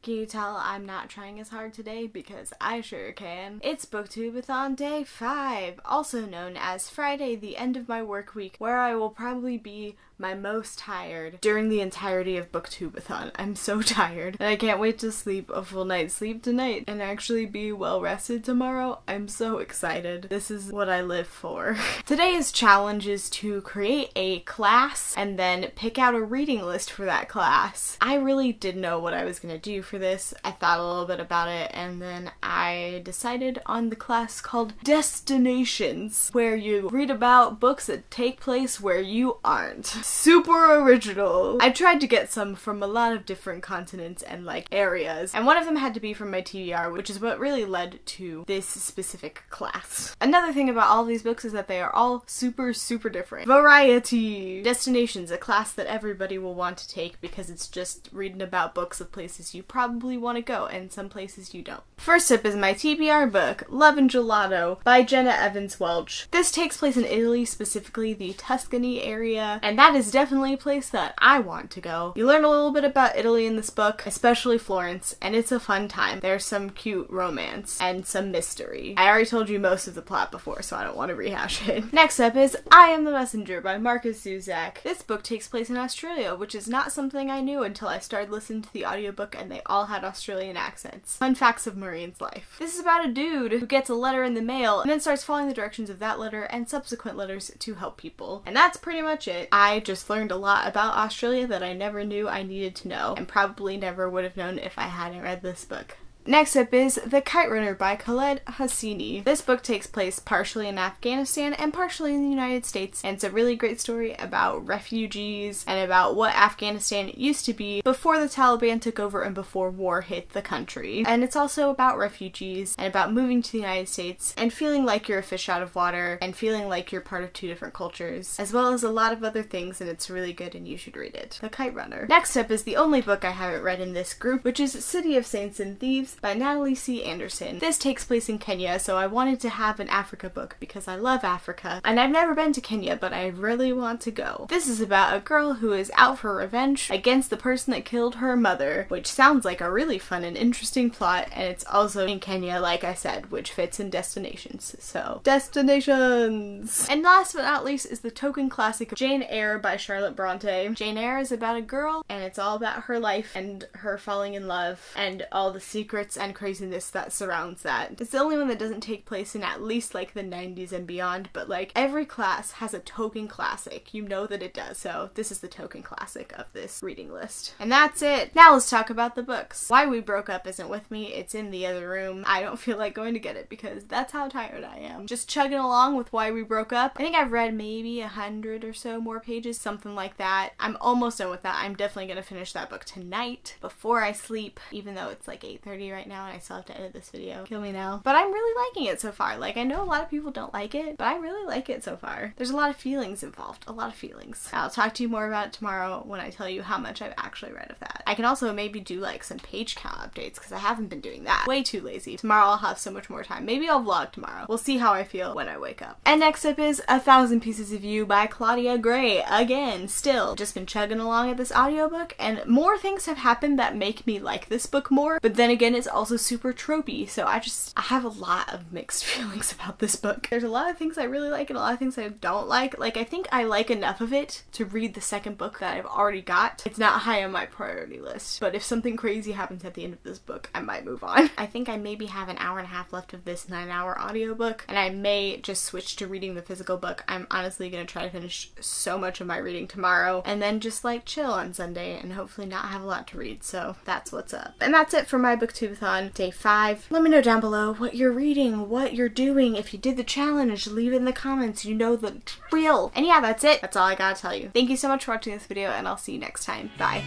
Can you tell I'm not trying as hard today? Because I sure can. It's Booktubeathon Day 5, also known as Friday, the end of my work week, where I will probably be my most tired during the entirety of Booktubeathon. I'm so tired, and I can't wait to sleep a full night's sleep tonight and actually be well rested tomorrow. I'm so excited. This is what I live for. Today's challenge is to create a class and then pick out a reading list for that class. I really didn't know what I was gonna do for this. I thought a little bit about it, and then I decided on the class called Destinations, where you read about books that take place where you aren't. Super original. I tried to get some from a lot of different continents and like areas, and one of them had to be from my TBR, which is what really led to this specific class. Another thing about all these books is that they are all super different. Variety! Destinations, a class that everybody will want to take because it's just reading about books of places you probably want to go and some places you don't. First up is my TBR book, Love and Gelato by Jenna Evans Welch. This takes place in Italy, specifically the Tuscany area, and that is definitely a place that I want to go. You learn a little bit about Italy in this book, especially Florence, and it's a fun time. There's some cute romance and some mystery. I already told you most of the plot before, so I don't want to rehash it. Next up is I Am the Messenger by Markus Zusak. This book takes place in Australia, which is not something I knew until I started listening to the audiobook and they all had Australian accents. Fun facts of Marine's life. This is about a dude who gets a letter in the mail and then starts following the directions of that letter and subsequent letters to help people. And that's pretty much it. I just learned a lot about Australia that I never knew I needed to know, and probably never would have known if I hadn't read this book. Next up is The Kite Runner by Khaled Hosseini. This book takes place partially in Afghanistan and partially in the United States, and it's a really great story about refugees and about what Afghanistan used to be before the Taliban took over and before war hit the country. And it's also about refugees and about moving to the United States and feeling like you're a fish out of water and feeling like you're part of two different cultures, as well as a lot of other things, and it's really good and you should read it. The Kite Runner. Next up is the only book I haven't read in this group, which is City of Saints and Thieves by Natalie C. Anderson. This takes place in Kenya, so I wanted to have an Africa book because I love Africa, and I've never been to Kenya, but I really want to go. This is about a girl who is out for revenge against the person that killed her mother, which sounds like a really fun and interesting plot, and it's also in Kenya, like I said, which fits in Destinations. So, Destinations! And last but not least is the token classic Jane Eyre by Charlotte Bronte. Jane Eyre is about a girl, and it's all about her life and her falling in love and all the secrets and craziness that surrounds that. It's the only one that doesn't take place in at least like the 90s and beyond, but like every class has a token classic. You know that it does. So this is the token classic of this reading list. And that's it. Now let's talk about the books. Why We Broke Up isn't with me. It's in the other room. I don't feel like going to get it because that's how tired I am. Just chugging along with Why We Broke Up. I think I've read maybe 100 or so more pages, something like that. I'm almost done with that. I'm definitely gonna finish that book tonight before I sleep, even though it's like 8:30 right now and I still have to edit this video. Kill me now. But I'm really liking it so far. Like, I know a lot of people don't like it, but I really like it so far. There's a lot of feelings involved. A lot of feelings. I'll talk to you more about it tomorrow when I tell you how much I've actually read of that. I can also maybe do like some page count updates because I haven't been doing that. Way too lazy. Tomorrow I'll have so much more time. Maybe I'll vlog tomorrow. We'll see how I feel when I wake up. And next up is 1,000 Pieces of You by Claudia Gray. Again, still. Just been chugging along at this audiobook, and more things have happened that make me like this book more, but then again it's also super tropey, so I have a lot of mixed feelings about this book. There's a lot of things I really like and a lot of things I don't like. Like, I think I like enough of it to read the second book that I've already got. It's not high on my priority list, but if something crazy happens at the end of this book, I might move on. I think I maybe have an hour and a half left of this 9-hour audiobook, and I may just switch to reading the physical book. I'm honestly gonna try to finish so much of my reading tomorrow, and then just like chill on Sunday and hopefully not have a lot to read, so that's what's up. And that's it for my Booktubeathon Day 5. Let me know down below what you're reading, what you're doing. If you did the challenge, leave it in the comments. You know the drill. And yeah, that's it. That's all I gotta tell you. Thank you so much for watching this video, and I'll see you next time. Bye.